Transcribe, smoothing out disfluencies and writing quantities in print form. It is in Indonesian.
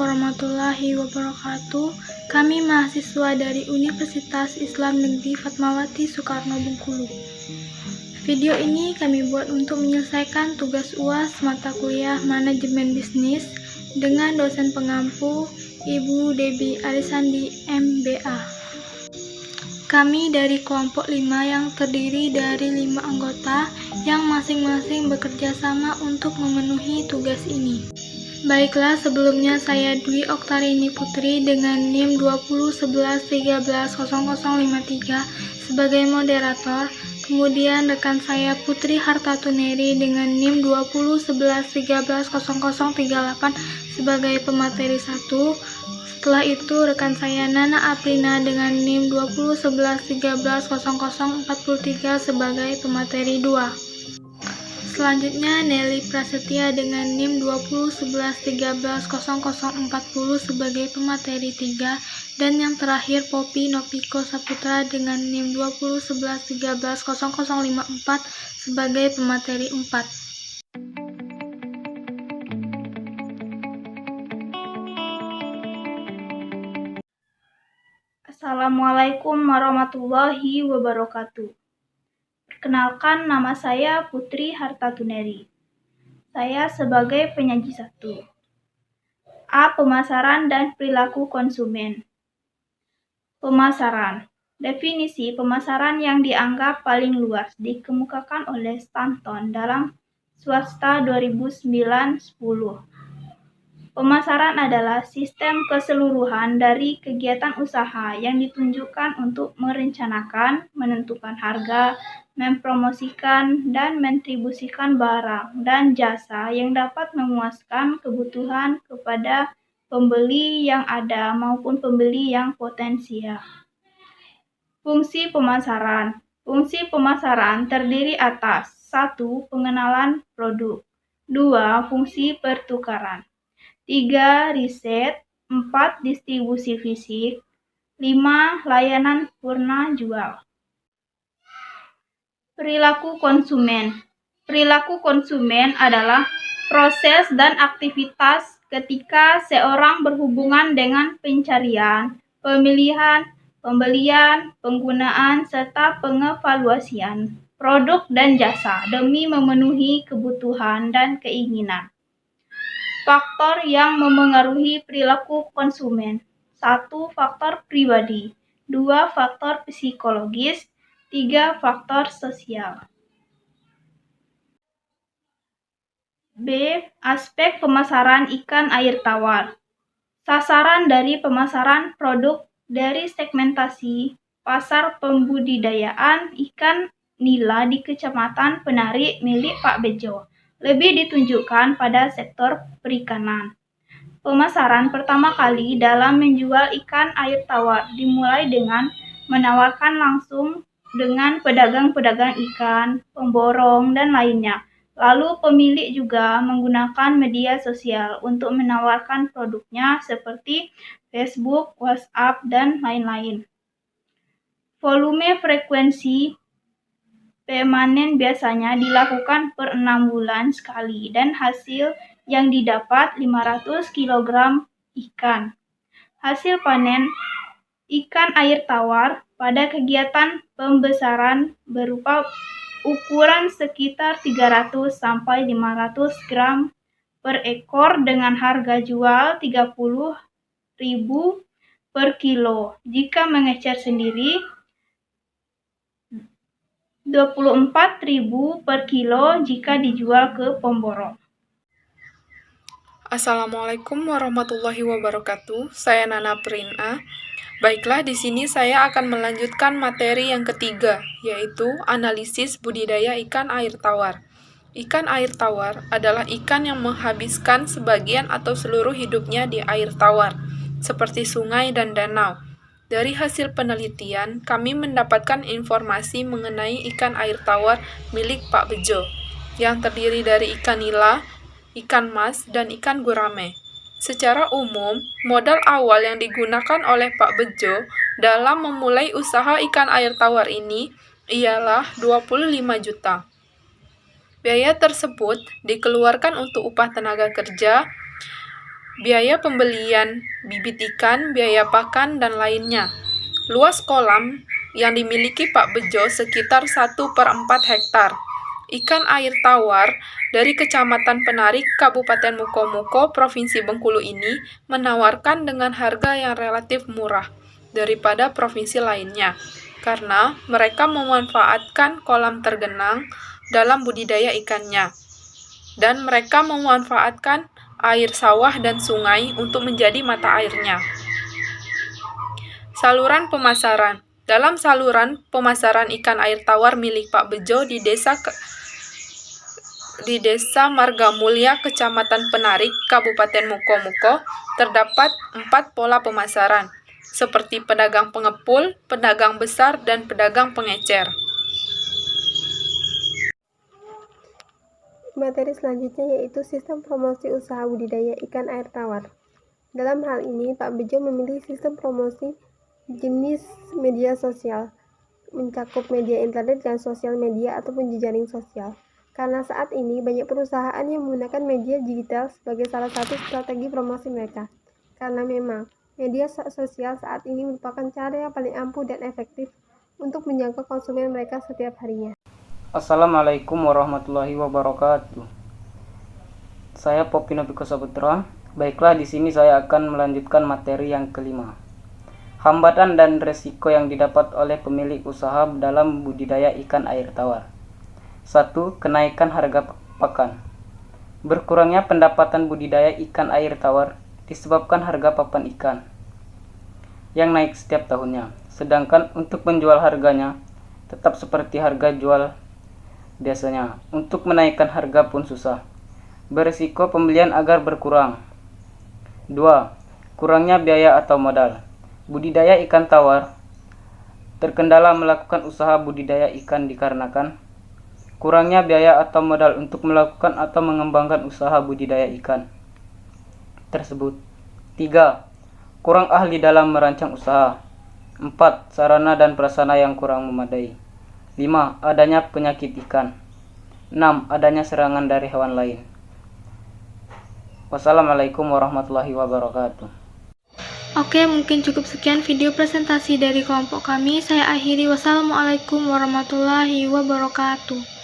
warahmatullahi wabarakatuh. Kami mahasiswa dari Universitas Islam Negeri Fatmawati Soekarno Bengkulu. Video ini kami buat untuk menyelesaikan tugas UAS mata kuliah Manajemen Bisnis dengan dosen pengampu Ibu Debbie Arisandi MBA. Kami dari kelompok 5 yang terdiri dari 5 anggota yang masing-masing bekerja sama untuk memenuhi tugas ini. Baiklah, sebelumnya saya Dwi Oktarini Putri dengan NIM 2011130053 sebagai moderator. Kemudian rekan saya Putri Hartatuneri dengan NIM 2011130038 sebagai pemateri 1. Setelah itu rekan saya Nana Aprina dengan NIM 2011130043 sebagai pemateri 2. Selanjutnya Nelly Prasetya dengan NIM 2011130040 sebagai pemateri 3, dan yang terakhir Poppy Nopiko Saputra dengan NIM 2011130054 sebagai pemateri 4. Assalamualaikum warahmatullahi wabarakatuh. Perkenalkan, nama saya Putri Hartatuneri. Saya sebagai penyaji 1. A. Pemasaran dan perilaku konsumen. Pemasaran. Definisi pemasaran yang dianggap paling luas dikemukakan oleh Stanton dalam Swasta 2009-10. Pemasaran adalah sistem keseluruhan dari kegiatan usaha yang ditunjukkan untuk merencanakan, menentukan harga, mempromosikan, dan mendistribusikan barang dan jasa yang dapat memuaskan kebutuhan kepada pembeli yang ada maupun pembeli yang potensial. Fungsi pemasaran. Fungsi pemasaran terdiri atas 1. Pengenalan produk, 2. Fungsi pertukaran, 3. Riset, 4. Distribusi fisik, 5. Layanan purna jual. Perilaku konsumen. Perilaku konsumen adalah proses dan aktivitas ketika seorang berhubungan dengan pencarian, pemilihan, pembelian, penggunaan, serta pengevaluasian produk dan jasa demi memenuhi kebutuhan dan keinginan. Faktor yang memengaruhi perilaku konsumen. 1. Faktor pribadi, 2. Faktor psikologis, 3. Faktor sosial. B. Aspek pemasaran ikan air tawar. Sasaran dari pemasaran produk dari segmentasi pasar pembudidayaan ikan nila di Kecamatan Penari milik Pak Bejo lebih ditunjukkan pada sektor perikanan. Pemasaran pertama kali dalam menjual ikan air tawar dimulai dengan menawarkan langsung dengan pedagang-pedagang ikan, pemborong, dan lainnya. Lalu pemilik juga menggunakan media sosial untuk menawarkan produknya seperti Facebook, WhatsApp, dan lain-lain. Volume frekuensi pemanen biasanya dilakukan per 6 bulan sekali dan hasil yang didapat 500 kg ikan. Hasil panen ikan air tawar pada kegiatan pembesaran berupa ukuran sekitar 300 sampai 500 gram per ekor dengan harga jual 30.000 per kilo. Jika mengecer sendiri 24.000 per kilo jika dijual ke pemborong. Assalamualaikum warahmatullahi wabarakatuh. Saya Nana Aprina. Baiklah, di sini saya akan melanjutkan materi yang ketiga, yaitu analisis budidaya ikan air tawar. Ikan air tawar adalah ikan yang menghabiskan sebagian atau seluruh hidupnya di air tawar, seperti sungai dan danau. Dari hasil penelitian, kami mendapatkan informasi mengenai ikan air tawar milik Pak Bejo, yang terdiri dari ikan nila, ikan mas, dan ikan gurame. Secara umum, modal awal yang digunakan oleh Pak Bejo dalam memulai usaha ikan air tawar ini ialah 25 juta. Biaya tersebut dikeluarkan untuk upah tenaga kerja, biaya pembelian bibit ikan, biaya pakan, dan lainnya. Luas kolam yang dimiliki Pak Bejo sekitar 1/4 hektar. Ikan air tawar dari Kecamatan Penarik, Kabupaten Mukomuko, Provinsi Bengkulu ini menawarkan dengan harga yang relatif murah daripada provinsi lainnya, karena mereka memanfaatkan kolam tergenang dalam budidaya ikannya, dan mereka memanfaatkan air sawah dan sungai untuk menjadi mata airnya. Saluran pemasaran. Dalam saluran pemasaran ikan air tawar milik Pak Bejo di Desa Margamulya, Kecamatan Penarik, Kabupaten Mukomuko, terdapat 4 pola pemasaran, seperti pedagang pengepul, pedagang besar, dan pedagang pengecer. Materi selanjutnya yaitu sistem promosi usaha budidaya ikan air tawar. Dalam hal ini, Pak Bejo memilih sistem promosi jenis media sosial, mencakup media internet dan sosial media ataupun jejaring sosial. Karena saat ini banyak perusahaan yang menggunakan media digital sebagai salah satu strategi promosi mereka. Karena memang media sosial saat ini merupakan cara yang paling ampuh dan efektif untuk menjangkau konsumen mereka setiap harinya. Assalamualaikum warahmatullahi wabarakatuh. Saya Popino Piko Saputra. Baiklah, di sini saya akan melanjutkan materi yang kelima. Hambatan dan resiko yang didapat oleh pemilik usaha dalam budidaya ikan air tawar. 1. Kenaikan harga pakan. Berkurangnya pendapatan budidaya ikan air tawar disebabkan harga papan ikan yang naik setiap tahunnya. Sedangkan untuk menjual harganya tetap seperti harga jual biasanya. Untuk menaikkan harga pun susah. Berisiko pembelian agar berkurang. 2. Kurangnya biaya atau modal. Budidaya ikan tawar terkendala melakukan usaha budidaya ikan dikarenakan kurangnya biaya atau modal untuk melakukan atau mengembangkan usaha budidaya ikan tersebut. 3. Kurang ahli dalam merancang usaha. 4. Sarana dan prasarana yang kurang memadai. 5. Adanya penyakit ikan. 6. Adanya serangan dari hewan lain. Wassalamualaikum warahmatullahi wabarakatuh. Oke, mungkin cukup sekian video presentasi dari kelompok kami. Saya akhiri. Wassalamualaikum warahmatullahi wabarakatuh.